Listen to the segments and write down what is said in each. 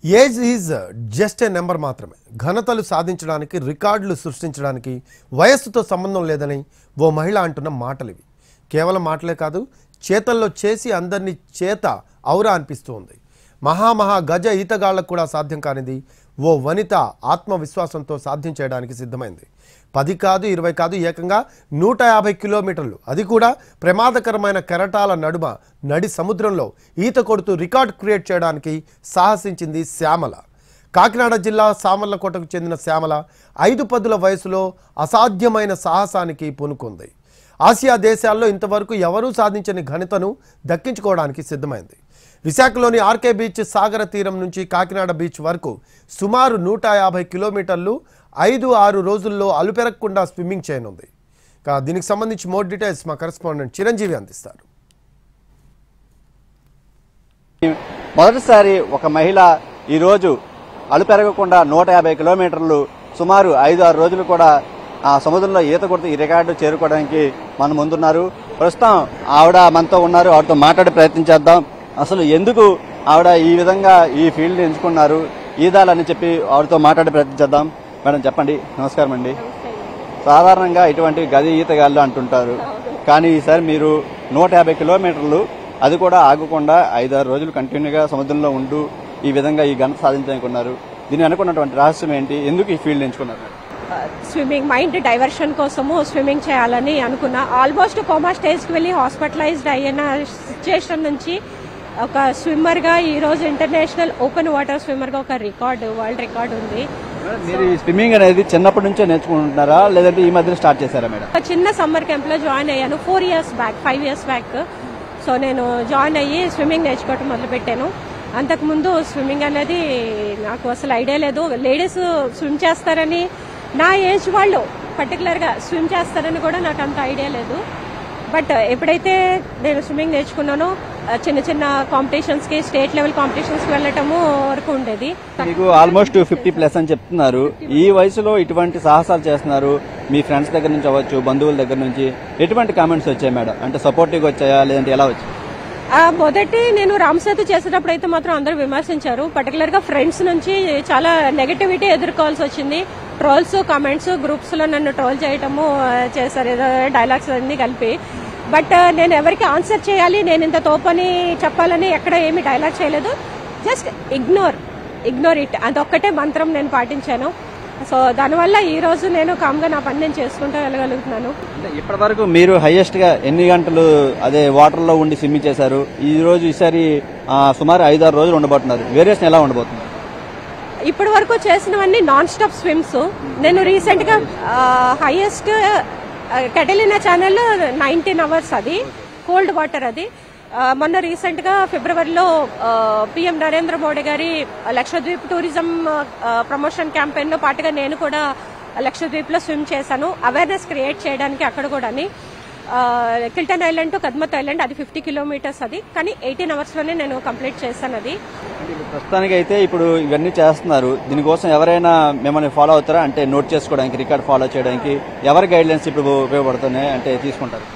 Age is just a number మాత్రమే. ఘనతలు సాధించడానికి, రికార్డులు సృష్టించడానికి వయస్సుతో సంబంధం లేదని ఓ మహిళ అంటున్న మాటలు ఇవి. కేవలం మాటలే కాదు, చేతల్లో చేసి అందరినీ చేత ఔరా అనిపిస్తూ ఉంది. మహా గజ ఈతగాళ్లకు కూడా సాధ్యం కానిది ఓ వనిత ఆత్మవిశ్వాసంతో సాధ్యం చేయడానికి సిద్ధమైంది. 10 కాదు, 20 కాదు, ఏకంగా 150 కిలోమీటర్లు, అది కూడా ప్రమాదకరమైన కెరటాల నడుమ నడి సముద్రంలో ఈత కొడుతూ రికార్డ్ క్రియేట్ చేయడానికి సాహసించింది శ్యామల. కాకినాడ జిల్లా సామర్లకోటకు చెందిన శ్యామల 5 పదుల వయసులో అసాధ్యమైన సాహసానికి పూనుకుంది. ఆసియా దేశాల్లో ఇంతవరకు ఎవరూ సాధించని ఘనతను దక్కించుకోవడానికి సిద్ధమైంది. విశాఖలోని ఆర్కే బీచ్ సాగర తీరం నుంచి కాకినాడ బీచ్ వరకు సుమారు 150 కిలోమీటర్లు 5-6 రోజుల్లో అలుపెరగకుండా స్విమ్మింగ్ చేయనుంది. దీనికి సంబంధించి మోర్ డీటెయిల్స్ మా కరెస్పాండెంట్ చిరంజీవి అందిస్తారు. మొదటిసారి ఒక మహిళ ఈరోజు అలుపెరగకుండా 150 కిలోమీటర్లు సుమారు 5-6 రోజులు కూడా ఆ సముద్రంలో ఈత కొడుతూ ఈ రికార్డు చేరుకోవడానికి మన ముందున్నారు. ప్రస్తుతం ఆవిడ మనతో ఉన్నారు. ఆవిడతో మాట్లాడే ప్రయత్నం చేద్దాం. అసలు ఎందుకు ఆవిడ ఈ విధంగా ఈ ఫీల్డ్ ఎంచుకున్నారు, ఈదాలని చెప్పి ఆవిడతో మాట్లాడే ప్రయత్నం చేద్దాం. మేడం చెప్పండి. నమస్కారం అండి. సాధారణంగా ఇటువంటి గది ఈతగాళ్ళు అంటుంటారు, కానీ ఈసారి మీరు 150 కిలోమీటర్లు, అది కూడా ఆగకుండా 5-6 రోజులు కంటిన్యూగా సముద్రంలో ఉంటూ ఈ విధంగా ఈ ఘనత సాధించాలనుకున్నారు. దీన్ని అనుకున్నటువంటి రహస్యం ఏంటి, ఎందుకు ఈ ఫీల్డ్ ఎంచుకున్నారు? స్విమ్మింగ్, మైండ్ డైవర్షన్ కోసము స్విమ్మింగ్ చేయాలని అనుకున్నా. ఆల్మోస్ట్ కోమా స్టేజ్కి వెళ్ళి హాస్పిటలైజ్డ్ అయిన సిచ్యుయేషన్ నుంచి ఒక స్విమ్మర్గా ఈరోజు ఇంటర్నేషనల్ ఓపెన్ వాటర్ స్విమ్మర్గా ఒక రికార్డు, వరల్డ్ రికార్డు ఉంది. మీరు స్విమ్మింగ్ అనేది చిన్నప్పటి నుంచే నేర్చుకుంటున్నారా, లేదంటే ఈ మధ్యలో స్టార్ట్ చేశారా మేడం? ఒక చిన్న సమ్మర్ క్యాంప్లో జాయిన్ అయ్యాను 5 ఇయర్స్ బ్యాక్. సో నేను జాయిన్ అయ్యి స్విమ్మింగ్ నేర్చుకోవటం మొదలుపెట్టాను. అంతకుముందు స్విమ్మింగ్ అనేది నాకు అసలు ఐడియా లేదు. లేడీస్ స్విమ్ చేస్తారని, నా ఏజ్ వాళ్ళు పర్టికులర్గా స్విమ్ చేస్తారని కూడా నాకు అంత ఐడియా లేదు. బట్ ఎప్పుడైతే నేను స్విమ్మింగ్ నేర్చుకున్నానో చిన్న చిన్న కాంపిటీషన్స్కి, స్టేట్ లెవెల్ కాంపిటీషన్స్కి వెళ్ళటము వరకు ఉండేది. మీకు ఆల్మోస్ట్ 50+ అని చెప్తున్నారు. ఈ వయసులో ఇటువంటి సాహసాలు చేస్తున్నారు. మీ ఫ్రెండ్స్ దగ్గర నుంచి అవ్వచ్చు, బంధువుల దగ్గర నుంచి ఎటువంటి కామెంట్స్ వచ్చాయి మేడం? అంటే సపోర్టివ్గా వచ్చాయా, లేదంటే ఎలా వచ్చాయి? మొదటి నేను రామసేతు చేసేటప్పుడు అయితే మాత్రం అందరూ విమర్శించారు. పర్టికులర్ గా ఫ్రెండ్స్ నుంచి చాలా నెగటివిటీ ఎదుర్కోవాల్సి వచ్చింది. ట్రోల్స్, కామెంట్స్, గ్రూప్స్ లో నన్ను ట్రోల్ చేయటము చేశారు, ఏదో డైలాగ్స్ అన్ని కలిపి. బట్ నేను ఎవరికి ఆన్సర్ చేయాలి, నేను ఇంత తోపని చెప్పాలని ఎక్కడ ఏమి డైలాగ్ చేయలేదు. జస్ట్ ఇగ్నోర్ ఇట్, అదొక్కటే మంత్రం నేను పాటించాను. సో దానివల్ల ఈ రోజు నేను కామ్గా నా పని నేను చేసుకుంటూ వెళ్ళగలుగుతున్నాను. ఇప్పటి వరకు మీరు హైయెస్ట్ గా ఎన్ని గంటలు అదే వాటర్ లో ఉండి స్విమ్మింగ్ చేశారు? ఈ రోజు ఈసారి సుమారు 5-6 రోజులు ఉండబోతున్నారు. వేరియేషన్ ఎలా ఉండబోతుంది? ఇప్పటి వరకు చేసినవన్నీ నాన్ స్టాప్ స్విమ్స్. నేను రీసెంట్ గా హైయెస్ట్ కెటలినా ఛానల్ 19 hours, అది కోల్డ్ వాటర్. అది మొన్న రీసెంట్ గా ఫిబ్రవరిలో పిఎం నరేంద్ర మోడీ గారి లక్షద్వీప్ టూరిజం ప్రమోషన్ క్యాంపెయిన్ లో పాటుగా నేను కూడా లక్షద్వీప్ లో స్విమ్ చేశాను, అవేర్నెస్ క్రియేట్ చేయడానికి. అక్కడ కూడా Kiltan island to Kadmat island, అది 50 కిలోమీటర్స్. అది కానీ 18 hours లోనే నేను కంప్లీట్ చేశాను. అది ప్రస్తుతానికి అయితే ఇప్పుడు ఇవన్నీ చేస్తున్నారు. దీనికోసం ఎవరైనా మిమ్మల్ని ఫాలో అవుతారా? అంటే నోట్ చేసుకోవడానికి, రికార్డ్ ఫాలో చేయడానికి ఎవరి గైడ్లైన్స్ ఇప్పుడు ఉపయోగపడుతున్నాయి అంటే తీసుకుంటారు?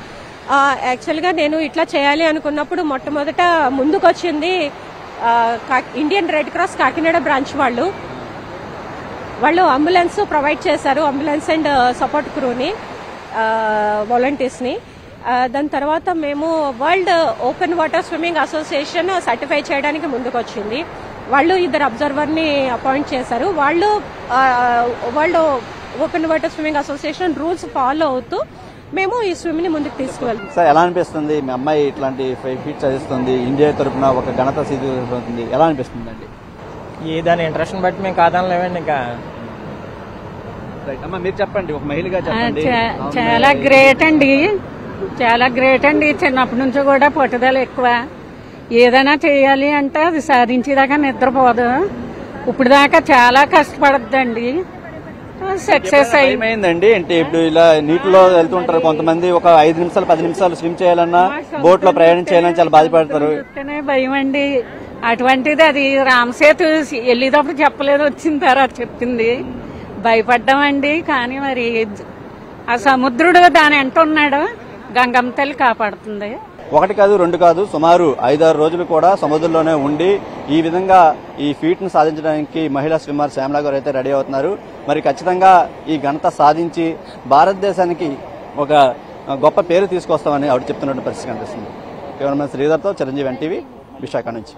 యాక్చువల్గా నేను ఇట్లా చేయాలి అనుకున్నప్పుడు మొట్టమొదట ముందుకొచ్చింది Indian Red Cross Kakinada branch వాళ్ళు అంబులెన్స్ ప్రొవైడ్ చేశారు, అంబులెన్స్ అండ్ సపోర్ట్ క్రూని, వాలంటీర్స్ని. దాని తర్వాత మేము World Open Water Swimming Association certify చేయడానికి ముందుకొచ్చింది. వాళ్ళు 2 అబ్జర్వర్ని అపాయింట్ చేశారు. వాళ్ళు World Open Water Swimming Association rules follow అవుతూ మేము ఈ స్విమ్ని ముందుకు తీసుకువెళ్తాం. సార్ ఎలా అనిపిస్తుంది? మీ అమ్మాయి ఇట్లాంటి 5 feet చదివిస్తుంది, ఇండియా తరఫున ఒక ఘనత సిద్ధిస్తుంది, ఎలా అనిపిస్తుంది అండి? దాని ఇంట్రెస్ట్ బట్టి మేము కాదనలేమండి. ఇంకా అమ్మా మీరు చెప్పండి, ఒక మహిళగా చెప్పండి. చాలా గ్రేట్ అండి. చిన్నప్పటి నుంచి కూడా పట్టుదల ఎక్కువ. ఏదైనా చేయాలి అంటే అది సాధించేదాకా నిద్రపోదు. ఇప్పుడు దాకా చాలా కష్టపడద్దండి, సక్సెస్ అయిందండి. అంటే ఇప్పుడు ఇలా నీటిలో వెళ్తుంటారు కొంతమంది, ఒక 5 నిమిషాలు 10 నిమిషాలు స్విమ్ చేయాలన్నా, బోట్ లో ప్రయాణం చేయాలని చాలా బాధపడతారు. భయం అండి. అటువంటిది అది రామసేతు వెళ్ళేటప్పుడు చెప్పలేదు, వచ్చిన తర్వాత చెప్పింది. భయపడ్డామండి. కానీ మరి ఆ సముద్రుడు దాని వెంట ఉన్నాడు, గంగమ్మ తల్లి కాపాడుతుంది. ఒకటి కాదు రెండు కాదు సుమారు 5-6 రోజులు కూడా సముద్రంలోనే ఉండి ఈ విధంగా ఈ ఫీట్ ను సాధించడానికి మహిళా స్విమ్మర్ శ్యామలా గారు అయితే రెడీ అవుతున్నారు. మరి ఖచ్చితంగా ఈ ఘనత సాధించి భారతదేశానికి ఒక గొప్ప పేరు తీసుకొస్తామని ఆవిడ చెప్తున్నటువంటి పరిస్థితి కనిపిస్తుంది. కెమెరామెన్ శ్రీధర్తో చిరంజీవి ఎన్టీవీ విశాఖ నుంచి.